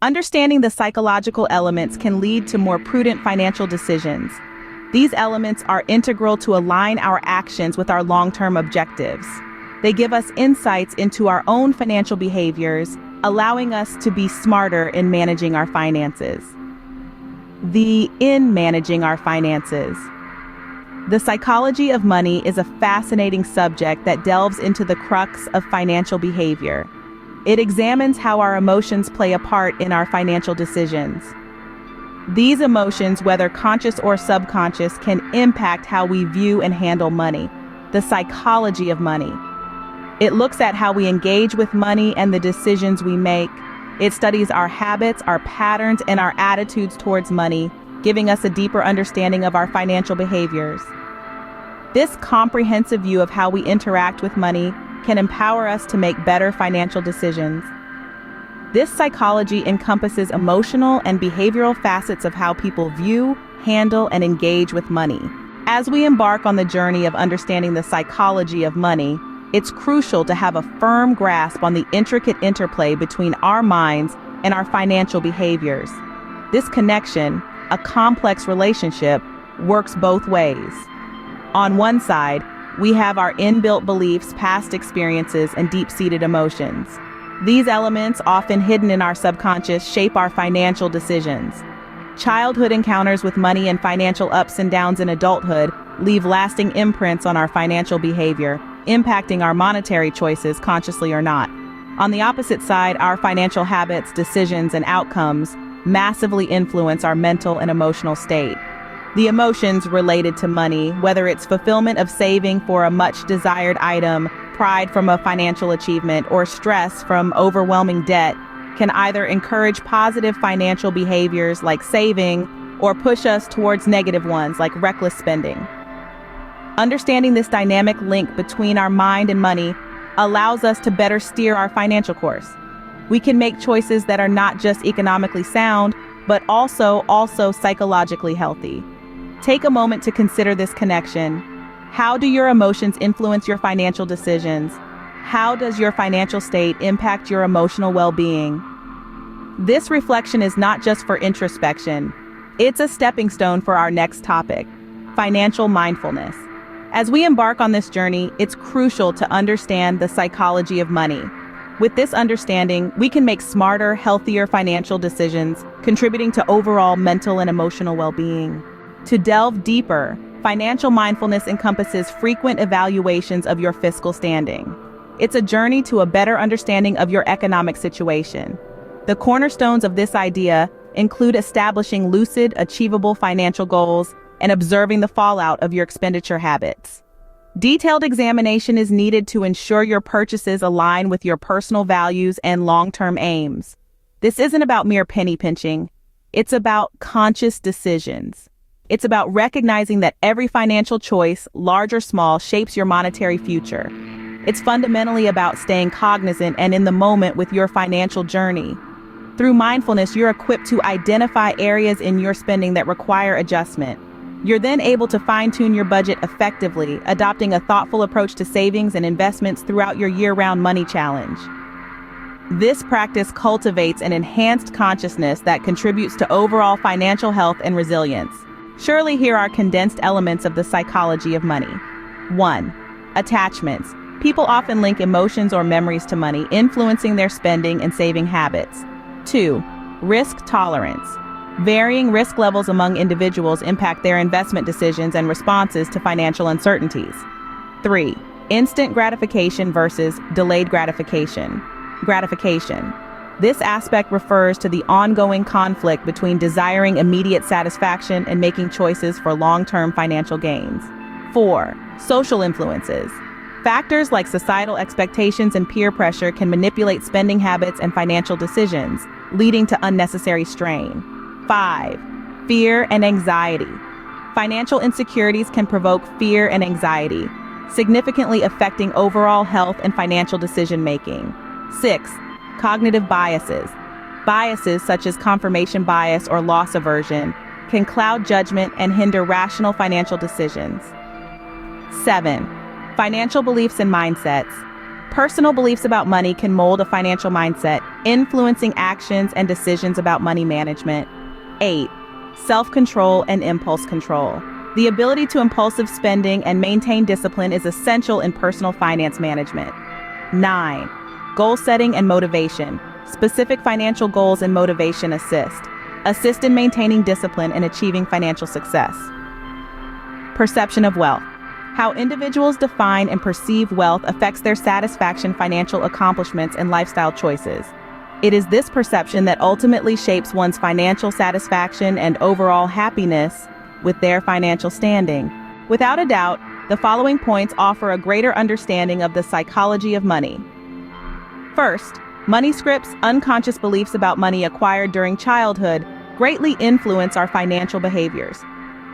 Understanding the psychological elements can lead to more prudent financial decisions. These elements are integral to align our actions with our long-term objectives. They give us insights into our own financial behaviors, allowing us to be smarter in managing our finances. In managing our finances. The psychology of money is a fascinating subject that delves into the crux of financial behavior. It examines how our emotions play a part in our financial decisions. These emotions, whether conscious or subconscious, can impact how we view and handle money. The psychology of money. It looks at how we engage with money and the decisions we make. It studies our habits, our patterns, and our attitudes towards money, giving us a deeper understanding of our financial behaviors. This comprehensive view of how we interact with money can empower us to make better financial decisions. This psychology encompasses emotional and behavioral facets of how people view, handle, and engage with money. As we embark on the journey of understanding the psychology of money, it's crucial to have a firm grasp on the intricate interplay between our minds and our financial behaviors. This connection, a complex relationship, works both ways. On one side, we have our inbuilt beliefs, past experiences, and deep-seated emotions. These elements, often hidden in our subconscious, shape our financial decisions. Childhood encounters with money and financial ups and downs in adulthood leave lasting imprints on our financial behavior, impacting our monetary choices consciously or not. On the opposite side, our financial habits, decisions, and outcomes massively influence our mental and emotional state. The emotions related to money, whether it's fulfillment of saving for a much-desired item, pride from a financial achievement, or stress from overwhelming debt, can either encourage positive financial behaviors like saving or push us towards negative ones like reckless spending. Understanding this dynamic link between our mind and money allows us to better steer our financial course. We can make choices that are not just economically sound, but also psychologically healthy. Take a moment to consider this connection. How do your emotions influence your financial decisions? How does your financial state impact your emotional well-being? This reflection is not just for introspection. It's a stepping stone for our next topic, financial mindfulness. As we embark on this journey, it's crucial to understand the psychology of money. With this understanding, we can make smarter, healthier financial decisions, contributing to overall mental and emotional well-being. To delve deeper, financial mindfulness encompasses frequent evaluations of your fiscal standing. It's a journey to a better understanding of your economic situation. The cornerstones of this idea include establishing lucid, achievable financial goals and observing the fallout of your expenditure habits. Detailed examination is needed to ensure your purchases align with your personal values and long-term aims. This isn't about mere penny pinching. It's about conscious decisions. It's about recognizing that every financial choice, large or small, shapes your monetary future. It's fundamentally about staying cognizant and in the moment with your financial journey. Through mindfulness, you're equipped to identify areas in your spending that require adjustment. You're then able to fine-tune your budget effectively, adopting a thoughtful approach to savings and investments throughout your year-round money challenge. This practice cultivates an enhanced consciousness that contributes to overall financial health and resilience. Surely here are condensed elements of the psychology of money. 1. Attachments. People often link emotions or memories to money, influencing their spending and saving habits. 2. Risk tolerance. Varying risk levels among individuals impact their investment decisions and responses to financial uncertainties. 3. Instant gratification versus delayed gratification. Gratification. This aspect refers to the ongoing conflict between desiring immediate satisfaction and making choices for long-term financial gains. 4. Social influences. Factors like societal expectations and peer pressure can manipulate spending habits and financial decisions, leading to unnecessary strain. 5. Fear and anxiety. Financial insecurities can provoke fear and anxiety, significantly affecting overall health and financial decision-making. 6. Cognitive biases. Biases such as confirmation bias or loss aversion can cloud judgment and hinder rational financial decisions. 7. Financial beliefs and mindsets. Personal beliefs about money can mold a financial mindset, influencing actions and decisions about money management. 8. Self-control and impulse control. The ability to impulsive spending and maintain discipline is essential in personal finance management. 9. Goal setting and motivation. Specific financial goals and motivation assist in maintaining discipline and achieving financial success. Perception of wealth. How individuals define and perceive wealth affects their satisfaction, financial accomplishments, and lifestyle choices. It is this perception that ultimately shapes one's financial satisfaction and overall happiness with their financial standing. Without a doubt, the following points offer a greater understanding of the psychology of money. First, money scripts, unconscious beliefs about money acquired during childhood, greatly influence our financial behaviors.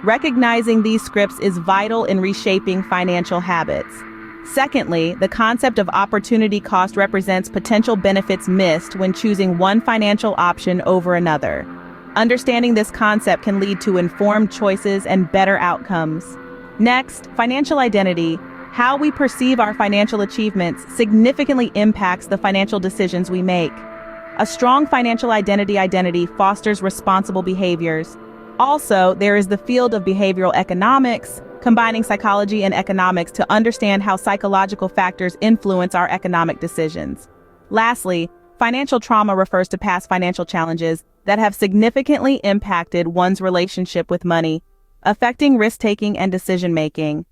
Recognizing these scripts is vital in reshaping financial habits. Secondly, the concept of opportunity cost represents potential benefits missed when choosing one financial option over another. Understanding this concept can lead to informed choices and better outcomes. Next, financial identity. How we perceive our financial achievements significantly impacts the financial decisions we make. A strong financial identity fosters responsible behaviors. Also, there is the field of behavioral economics, combining psychology and economics to understand how psychological factors influence our economic decisions. Lastly, financial trauma refers to past financial challenges that have significantly impacted one's relationship with money, affecting risk-taking and decision-making.